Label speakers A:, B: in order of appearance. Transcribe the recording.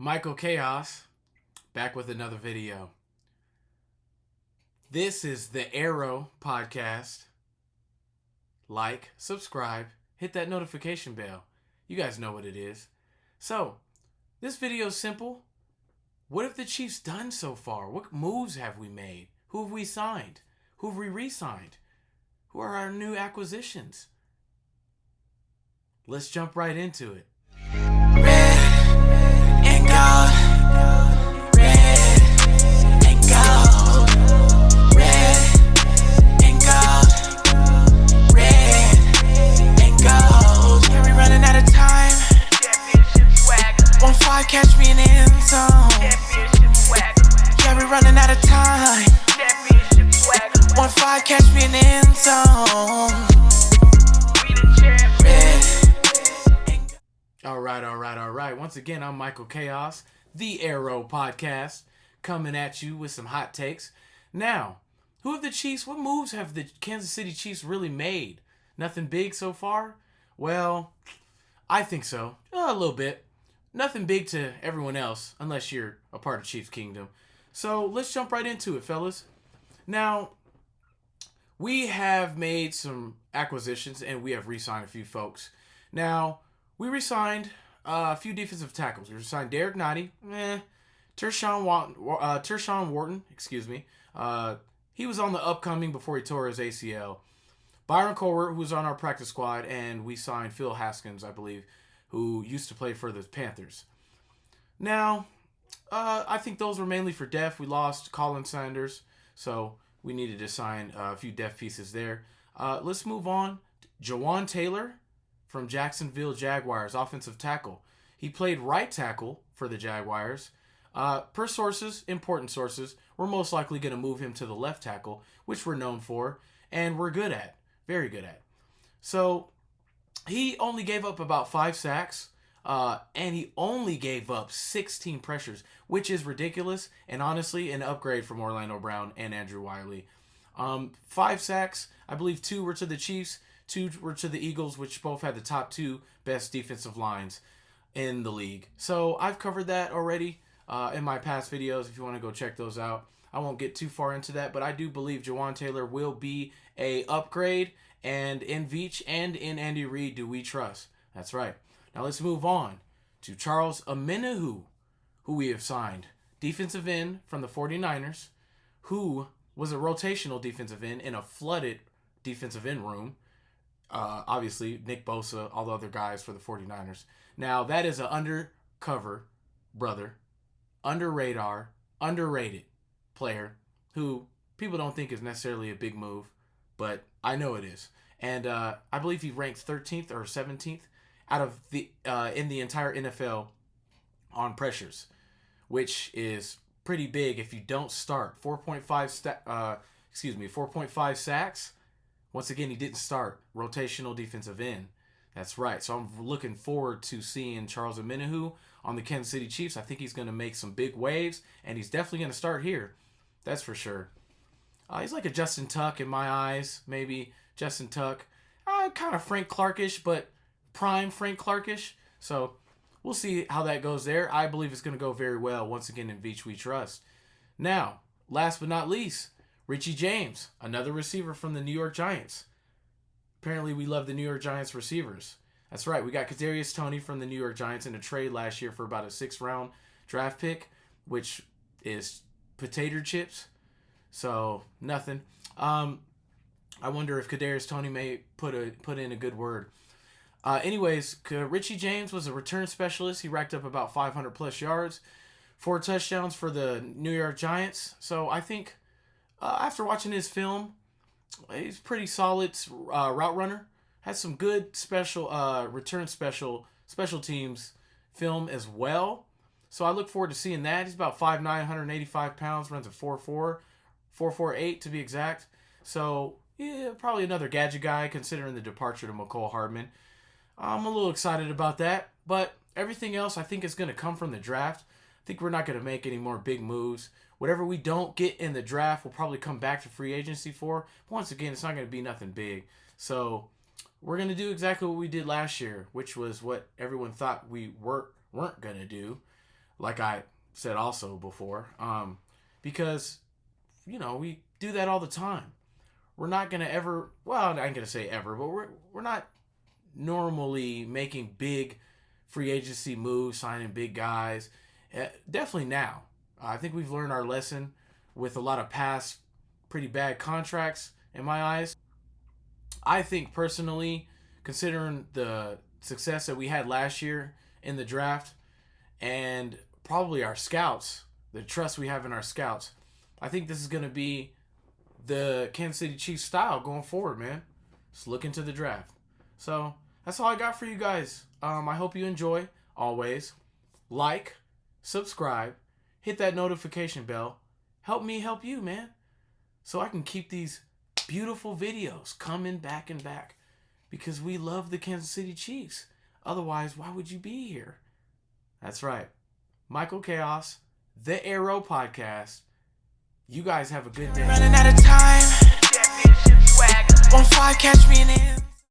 A: Michael Chaos, back with another video. This is the Arrow podcast. Like, subscribe, hit that notification bell. You guys know what it is. So, this video is simple. What have the Chiefs done so far? What moves have we made? Who have we signed? Who have we re-signed? Who are our new acquisitions? Let's jump right into it.
B: Red and gold. Red and gold. Red and gold. Red and gold. Yeah, we running out of time. 1-5, catch me in the end zone. Yeah, we running out of time. 1-5, catch me in the end zone.
A: All right. Once again, I'm Michael Chaos, the Arrow podcast, coming at you with some hot takes. Now, what moves have the Kansas City Chiefs really made? Nothing big so far? Well, I think so. A little bit. Nothing big to everyone else, unless you're a part of Chiefs Kingdom. So, let's jump right into it, fellas. Now, we have made some acquisitions, and we have re-signed a few folks. Now, we re-signed a few defensive tackles. We re-signed Derek Nottie, Tershawn Wharton, he was on the upcoming before he tore his ACL. Byron Colbert, who was on our practice squad, and we signed Phil Haskins, I believe, who used to play for the Panthers. Now, I think those were mainly for depth. We lost Colin Sanders, so we needed to sign a few depth pieces there. Let's move on. Juwan Taylor from Jacksonville Jaguars, offensive tackle. He played right tackle for the Jaguars. Per sources, important sources, we're most likely going to move him to the left tackle, which we're known for, and we're good at. Very good at. So, he only gave up about 5 sacks, and he only gave up 16 pressures, which is ridiculous, and honestly, an upgrade from Orlando Brown and Andrew Wiley. 5 sacks, I believe 2 were to the Chiefs, 2 were to the Eagles, which both had the top 2 best defensive lines in the league. So I've covered that already in my past videos if you want to go check those out. I won't get too far into that, but I do believe Juwan Taylor will be a upgrade, and in Veach and in Andy Reid do we trust. That's right. Now let's move on to Charles Omenihu, who we have signed. Defensive end from the 49ers, who was a rotational defensive end in a flooded defensive end room. Obviously, Nick Bosa, all the other guys for the 49ers. Now, that is an undercover brother, under radar, underrated player who people don't think is necessarily a big move, but I know it is. And I believe he ranked 13th or 17th out of the in the entire NFL on pressures, which is pretty big if you don't start. 4.5 sacks. Once again, he didn't start. Rotational defensive end. That's right. So I'm looking forward to seeing Charles Omenihu on the Kansas City Chiefs. I think he's going to make some big waves, and he's definitely going to start here. That's for sure. He's like a Justin Tuck in my eyes, maybe. Justin Tuck. Kind of Frank Clarkish, but prime Frank Clarkish. So we'll see how that goes there. I believe it's going to go very well. Once again, in Veach we trust. Now, last but not least, Richie James, another receiver from the New York Giants. Apparently, we love the New York Giants receivers. That's right. We got Kadarius Toney from the New York Giants in a trade last year for about a 6th-round draft pick, which is potato chips. So, nothing. I wonder if Kadarius Toney may put in a good word. Anyways, Richie James was a return specialist. He racked up about 500-plus yards, 4 touchdowns for the New York Giants. So, I think after watching his film, he's pretty solid route runner. Has some good return special teams film as well. So I look forward to seeing that. He's about 5'9", 185 pounds, runs a 4.48 to be exact. So yeah, probably another gadget guy considering the departure to McCole Hardman. I'm a little excited about that, but everything else I think is going to come from the draft. I think we're not going to make any more big moves. Whatever we don't get in the draft, we'll probably come back to free agency for. Once again, it's not going to be nothing big. So we're going to do exactly what we did last year, which was what everyone thought we weren't going to do. like I said also before, because, you know, we do that all the time. We're not going to ever, well, I ain't going to say ever, but we're not normally making big free agency moves, signing big guys. Definitely now. I think we've learned our lesson with a lot of past pretty bad contracts in my eyes. I think personally, considering the success that we had last year in the draft and probably our scouts, the trust we have in our scouts, I think this is going to be the Kansas City Chiefs style going forward, man. Just look into the draft. So that's all I got for you guys. I hope you enjoy. Always like, subscribe, hit that notification bell. Help me help you, man, so I can keep these beautiful videos coming back and back, because we love the Kansas City Chiefs. Otherwise, why would you be here? That's right. Michael Chaos, the Arrow Podcast. You guys have a good day.
B: Running out of time. 1-5, catch me in the